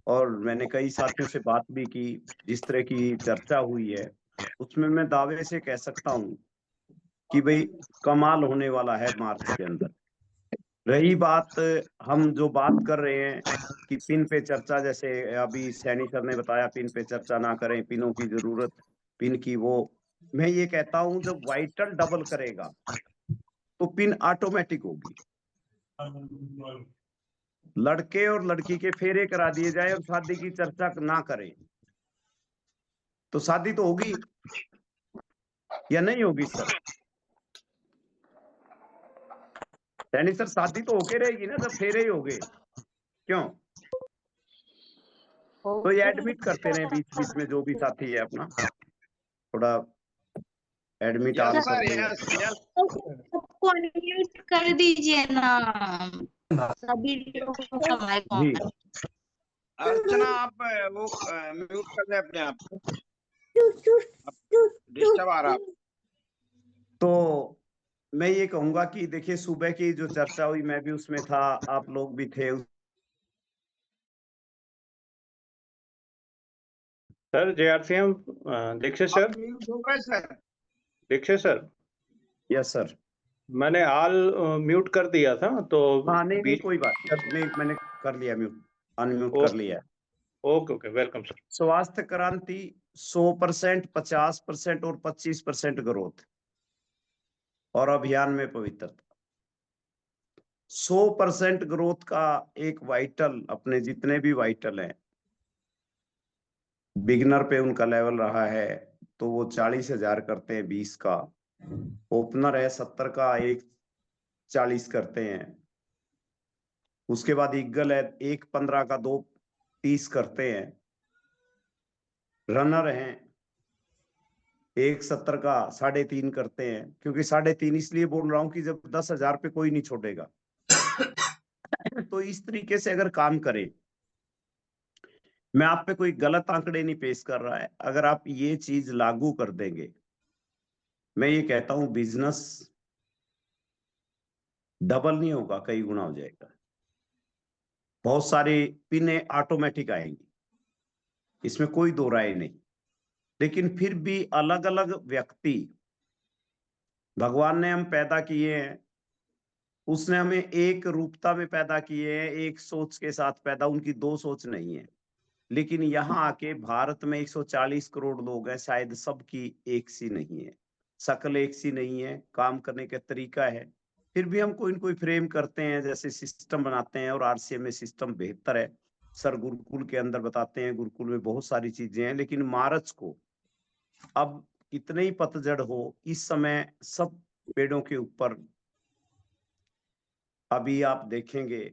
और मैंने कई साथियों से बात भी की। जिस तरह की चर्चा हुई है उसमें मैं दावे से कह सकता हूँ कि भाई कमाल होने वाला है मार्च के अंदर। रही बात, हम जो बात कर रहे हैं कि पिन पे चर्चा, जैसे अभी सैनी सर ने बताया पिन पे चर्चा ना करें, पिनों की जरूरत, पिन की वो, मैं ये कहता हूं जब वाइटल डबल करेगा तो पिन ऑटोमेटिक होगी। लड़के और लड़की के फेरे करा दिए जाए और शादी की चर्चा ना करें तो शादी तो होगी या नहीं होगी सर? सैनी सर, शादी तो होके रहेगी ना जब फेरे ही होगे। क्यों? तो ये एडमिट करते रहे बीच बीच में, जो भी साथी है अपना थोड़ा एडमिट ऑन कर लें। सबको अनम्यूट कर दीजिए ना, सभी लोगों का माइक ऑन जी है। अर्चना आप वो म्यूट कर दे अपने आप, डिस्टर्ब आ रहा। तो मैं ये कहूंगा कि देखिए, सुबह की जो चर्चा हुई मैं भी उसमें था, आप लोग भी थे। सर JRCM दीक्षित सर, आप म्यूट हो गए sir. Dixit sir, yes sir. मैंने ऑल म्यूट कर दिया था तो हाँ नहीं कोई बात नहीं, मैंने कर लिया म्यूट, अनम्यूट कर लिया। Okay okay, welcome sir. स्वास्थ्य क्रांति 100%, 50% और 25% ग्रोथ और अभियान में पवित्रता। 100% ग्रोथ का एक वाइटल, अपने जितने भी वाइटल हैं बिगनर पे उनका लेवल रहा है तो वो 40,000 करते हैं 20 का। ओपनर है 70 का, एक 40 करते हैं। उसके बाद ईगल है 1.15 का, 2.30 करते हैं। रनर हैं 1.70 का, 3.5 करते हैं। क्योंकि 3.5 इसलिए बोल रहा हूं कि जब 10,000 पे कोई नहीं छोड़ेगा तो इस तरीके से अगर काम करें, मैं आप पे कोई गलत आंकड़े नहीं पेश कर रहा है, अगर आप ये चीज लागू कर देंगे, मैं ये कहता हूं बिजनेस डबल नहीं होगा, कई गुना हो जाएगा। बहुत सारी पिने ऑटोमेटिक आएंगी, इसमें कोई दो राय नहीं। लेकिन फिर भी अलग अलग व्यक्ति भगवान ने हम पैदा किए हैं, उसने हमें एक रूपता में पैदा किए हैं, एक सोच के साथ पैदा, उनकी दो सोच नहीं है। लेकिन यहाँ आके भारत में 140 करोड़ लोग हैं, शायद सबकी एक सी नहीं है, शक्ल एक सी नहीं है, काम करने का तरीका है। फिर भी हम कोई न कोई फ्रेम करते हैं, जैसे सिस्टम बनाते हैं, और RCM में सिस्टम बेहतर है। सर गुरुकुल के अंदर बताते हैं, गुरुकुल में बहुत सारी चीजें हैं। लेकिन मार्च को अब कितने ही पतझड़ हो, इस समय सब पेड़ों के ऊपर अभी आप देखेंगे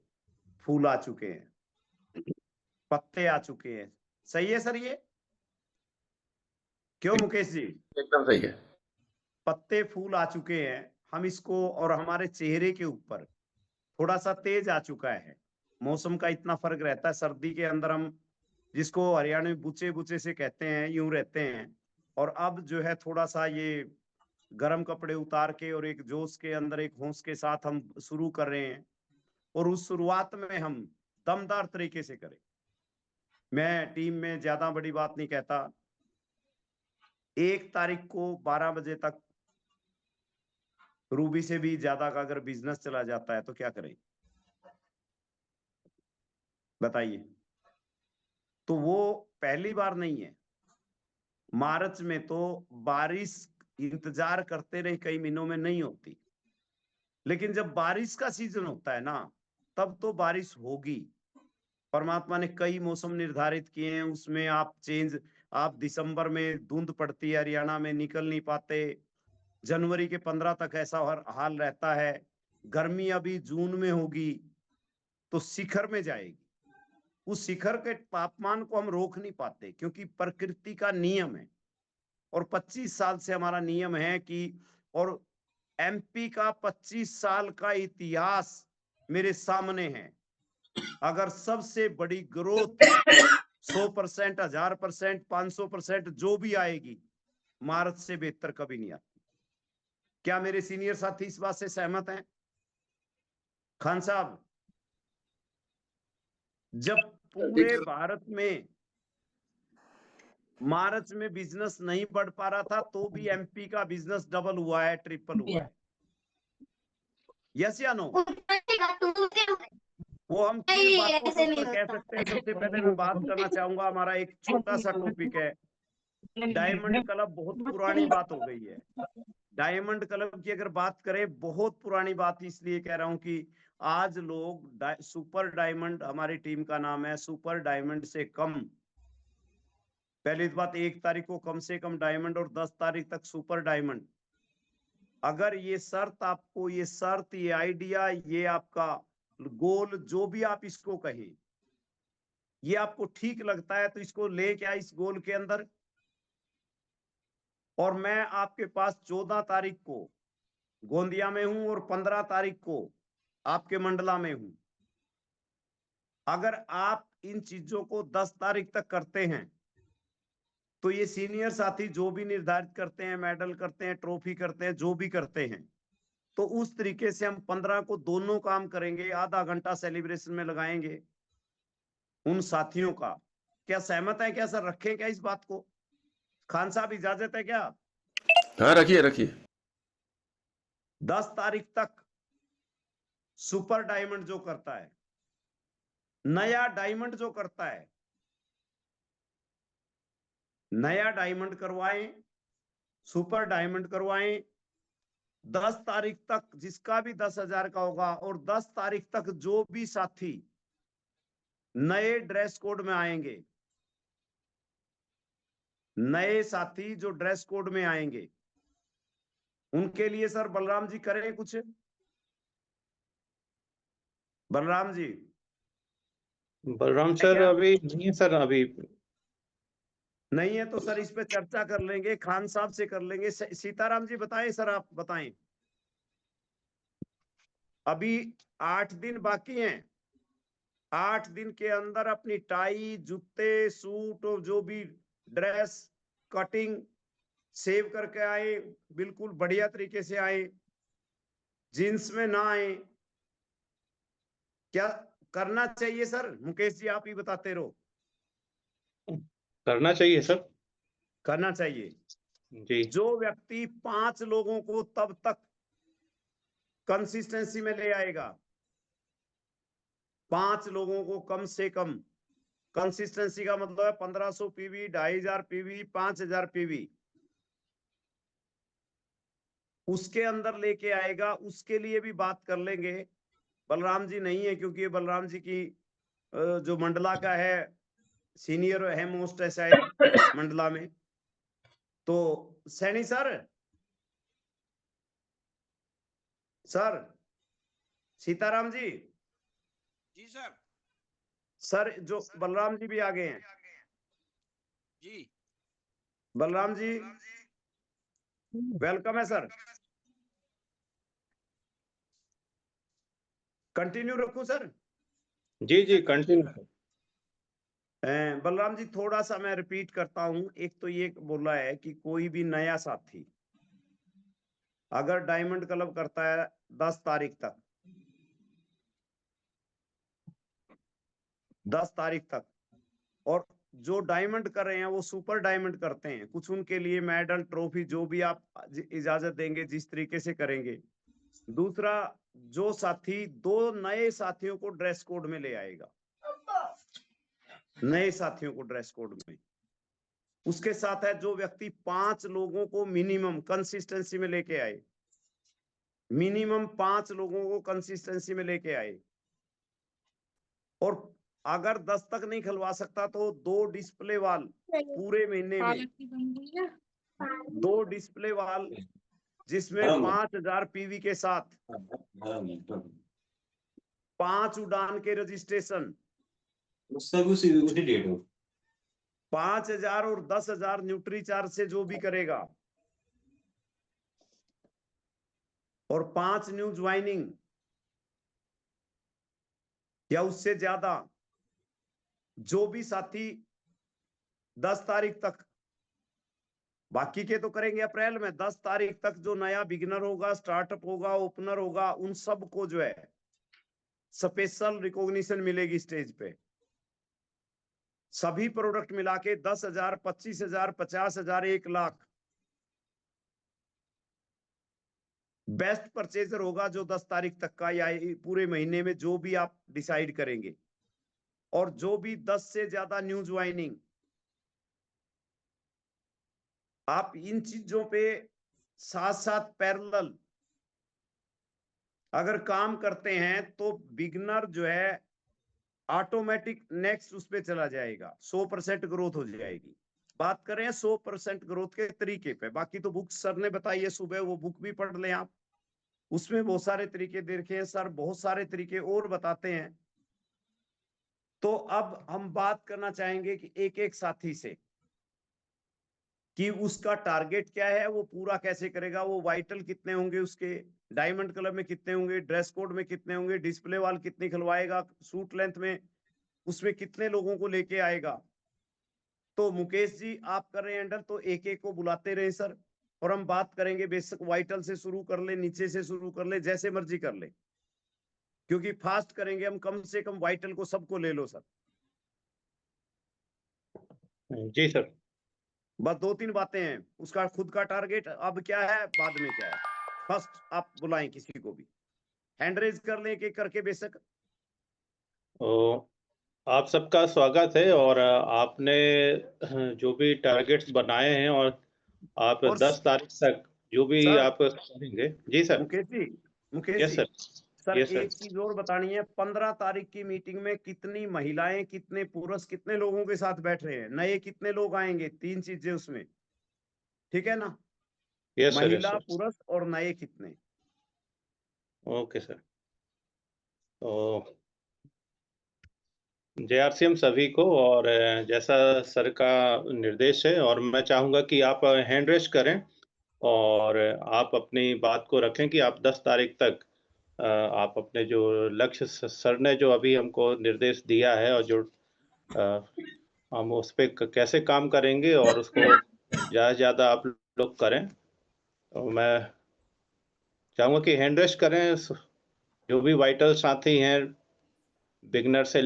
फूल आ चुके हैं, पत्ते आ चुके हैं। सही है सर ये? क्यों मुकेश जी? एकदम सही है। पत्ते फूल आ चुके हैं, हम इसको, और हमारे चेहरे के ऊपर थोड़ा सा तेज आ चुका है। मौसम का इतना फर्क रहता है, सर्दी के अंदर हम जिसको हरियाणा में बुचे बुचे से कहते हैं, यूं रहते हैं। और अब जो है थोड़ा सा ये गर्म कपड़े उतार के और एक जोश के अंदर, एक होश के साथ हम शुरू कर रहे हैं। और उस शुरुआत में हम दमदार तरीके से करें। मैं टीम में ज्यादा बड़ी बात नहीं कहता, 1 तारीख को 12 बजे तक रूबी से भी ज्यादा का अगर बिजनेस चला जाता है तो क्या करें बताइए? तो वो पहली बार नहीं है। मार्च में तो बारिश इंतजार करते रहे, कई महीनों में नहीं होती, लेकिन जब बारिश का सीजन होता है ना, तब तो बारिश होगी। परमात्मा ने कई मौसम निर्धारित किए हैं, उसमें आप चेंज, आप दिसंबर में धुंध पड़ती है, हरियाणा में निकल नहीं पाते, जनवरी के 15 तक ऐसा हाल रहता है, गर्मी अभी जून में होगी तो शिखर में जाएगी। उस शिखर के तापमान को हम रोक नहीं पाते, क्योंकि प्रकृति का नियम है। और 25 साल से हमारा नियम है कि, और MP का 25 साल का इतिहास मेरे सामने है। अगर सबसे बड़ी ग्रोथ 100%, 1000%, 500% जो भी आएगी, मार्च से बेहतर कभी नहीं आती। क्या मेरे सीनियर साथी इस बात से सहमत हैं? खान साहब, जब पूरे भारत में मार्च में बिजनेस नहीं बढ़ पा रहा था, तो भी एमपी का बिजनेस डबल हुआ है, ट्रिपल हुआ है। यस या नो? वो हम किन बातों के ऊपर कह सकते हैं? सबसे पहले मैं बात करना चाहूंगा, हमारा एक छोटा सा टॉपिक है, डायमंड क्लब। बहुत पुरानी बात हो गई है डायमंड क्लब की। अगर बात करें, बहुत पुरानी बात इसलिए कह रहा हूं कि आज लोग सुपर डायमंड, हमारी टीम का नाम है सुपर डायमंड से कम। पहली बात, 1 तारीख को कम से कम डायमंड और 10 तारीख तक सुपर डायमंड। अगर ये शर्त आपको, ये शर्त, ये आइडिया, ये आपका गोल, जो भी आप इसको कहें, ये आपको ठीक लगता है तो इसको ले क्या इस गोल के अंदर। और मैं आपके पास 14 तारीख को गोंदिया में हूं और 15 तारीख को आपके मंडला में हूं। अगर आप इन चीजों को 10 तारीख तक करते हैं तो ये सीनियर साथी जो भी निर्धारित करते हैं, मेडल करते हैं, ट्रॉफी करते हैं, जो भी करते हैं, तो उस तरीके से हम 15 को दोनों काम करेंगे। आधा घंटा सेलिब्रेशन में लगाएंगे उन साथियों का। क्या सहमत है क्या सर? रखें क्या इस बात को? खान साहब, इजाजत है क्या? हाँ, रखिए रखिए। 10 तारीख तक सुपर डायमंड जो करता है, नया डायमंड जो करता है, नया डायमंड करवाएं, सुपर डायमंड करवाएं। 10 तारीख तक जिसका भी 10,000 का होगा, और 10 तारीख तक जो भी साथी नए ड्रेस कोड में आएंगे, नए साथी जो ड्रेस कोड में आएंगे, उनके लिए सर बलराम जी करें कुछ? बलराम जी। बलराम सर अभी नहीं है सर, अभी नहीं है तो सर इस पे चर्चा कर लेंगे, खान साहब से कर लेंगे। सीताराम जी बताएं सर, आप बताएं। अभी 8 दिन बाकी हैं। 8 दिन के अंदर अपनी टाई, जूते, सूट और जो भी ड्रेस, कटिंग सेव करके आए, बिल्कुल बढ़िया तरीके से आए, जींस में ना आए। क्या करना चाहिए सर? मुकेश जी आप ही बताते रहो। करना चाहिए सर। करना चाहिए जी। जो व्यक्ति 5 लोगों को तब तक कंसिस्टेंसी में ले आएगा, 5 लोगों को कम से कम, कंसिस्टेंसी का मतलब है 1500 पीवी, 2500 पीवी, 5000 पीवी, उसके अंदर लेके आएगा। उसके लिए भी बात कर लेंगे। बलराम जी नहीं है क्योंकि बलराम जी की जो मंडला का है, सीनियर है, मोस्ट है शायद मंडला में। तो सैनी सर, सीताराम जी। जी सर। सर जो बलराम जी भी आ गए हैं। जी बलराम जी वेलकम है सर। कंटिन्यू रखूं सर? जी जी कंटिन्यू। बलराम जी थोड़ा सा मैं रिपीट करता हूं। एक तो ये बोला है कि कोई भी नया साथी अगर डायमंड क्लब करता है 10 तारीख तक, 10 तारीख तक, और जो डायमंड कर रहे हैं वो सुपर डायमंड करते हैं, कुछ उनके लिए मेडल, ट्रॉफी, जो भी आप इजाजत देंगे जिस तरीके से करेंगे। दूसरा, जो साथी 2 नए साथियों को ड्रेस कोड में ले आएगा, नए साथियों को ड्रेस कोड में, उसके साथ है जो व्यक्ति 5 लोगों को मिनिमम कंसिस्टेंसी में लेके आए, मिनिमम 5 लोगों को कंसिस्टेंसी में लेके आए। और अगर 10 तक नहीं खिलवा सकता तो 2 डिस्प्ले वाल पूरे महीने में, 2 डिस्प्ले वाल जिसमें 5000 पीवी के साथ 5 उड़ान के रजिस्ट्रेशन, 5000 और 10,000 न्यूट्री चार्ज से जो भी करेगा, और 5 न्यू ज्वाइनिंग या उससे ज्यादा, जो भी साथी 10 तारीख तक, बाकी के तो करेंगे अप्रैल में, 10 तारीख तक जो नया बिगिनर होगा, स्टार्टअप होगा, ओपनर होगा, उन सबको जो है स्पेशल रिकॉग्निशन मिलेगी स्टेज पे। सभी प्रोडक्ट मिला के 10,000, 25,000, 50,000, 1,00,000 बेस्ट परचेजर होगा जो 10 तारीख तक का या पूरे महीने में जो भी आप डिसाइड करेंगे। और जो भी 10 से ज्यादा न्यू ज्वाइनिंग, आप इन चीजों पे साथ साथ पैरेलल अगर काम करते हैं तो बिगनर जो है ऑटोमेटिक नेक्स्ट उस पे चला जाएगा, 100% ग्रोथ हो जाएगी। बात करें 100% ग्रोथ के तरीके पे, बाकी तो बुक सर ने बताई है सुबह, वो बुक भी पढ़ लें आप, उसमें बहुत सारे तरीके देखे हैं सर, बहुत सारे तरीके और बताते हैं। तो अब हम बात करना चाहेंगे कि एक एक साथी से कि उसका टारगेट क्या है, वो पूरा कैसे करेगा, वो वाइटल कितने होंगे, उसके डायमंड क्लब में कितने होंगे, ड्रेस कोड में कितने होंगे, डिस्प्ले वाल कितनी खिलवाएगा, सूट लेंथ में उसमें कितने लोगों को लेके आएगा। तो मुकेश जी आप कर रहे हैं हैंडल, तो एक एक को बुलाते रहे सर, और हम बात करेंगे। बेसिक वाइटल से शुरू कर ले, नीचे से शुरू कर ले, जैसे मर्जी कर ले, क्योंकि फास्ट करेंगे हम, कम से कम वाइटल को सबको ले लो सर। जी सर। बस 2-3 बातें हैं, उसका खुद का टारगेट अब क्या है, बाद में क्या है। फर्स्ट आप बुलाएं किसी को भी, हैंड रेज कर लें एक करके बेशक। तो आप सबका स्वागत है, और आपने जो भी टारगेट्स बनाए हैं और आप और 10 तारीख तक जो भी सर, आप करेंगे। जी सर। मुकेश यस जी सर। Sir yes sir. एक चीज और बतानी है, 15 तारीख की मीटिंग में कितनी महिलाएं, कितने पुरुष, कितने लोगों के साथ बैठ रहे हैं, नए कितने लोग आएंगे, 3 चीजें उसमें, ठीक है ना? Yes sir. यस महिला, सर। पुरुष और नए कितने। Okay sir. तो JRCM सभी को, और जैसा सर का निर्देश है, और मैं चाहूँगा कि आप हैंड रेज करें और आप अपनी बात को रखें कि आप 10 तारीख तक आप अपने जो लक्ष्य सर ने जो अभी हमको निर्देश दिया है, और जो हम उस पे कैसे काम करेंगे और उसको ज़्यादा से ज़्यादा आप लोग करें। तो मैं चाहूँगा कि हैंड रेज करें जो भी वाइटल साथी हैं, बिगनर से